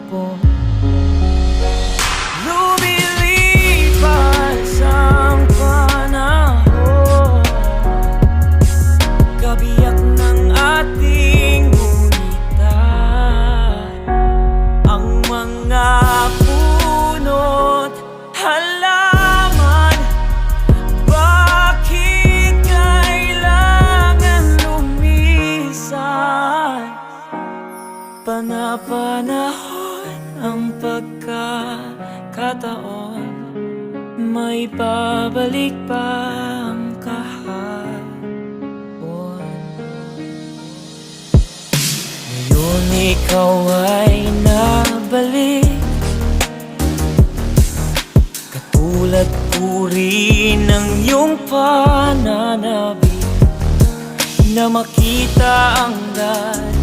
kahapon. Lumilipas ang panahon, kabiyak ng ating gunitan. Ang mga puno't halaman, bakit kailangan lumisan? Pana-panahon ang pagkakataon, may babalik pa ang kahapon. Ngayon ikaw ay nabalik, katulad puri ng iyong pananabik, na makita ang lahat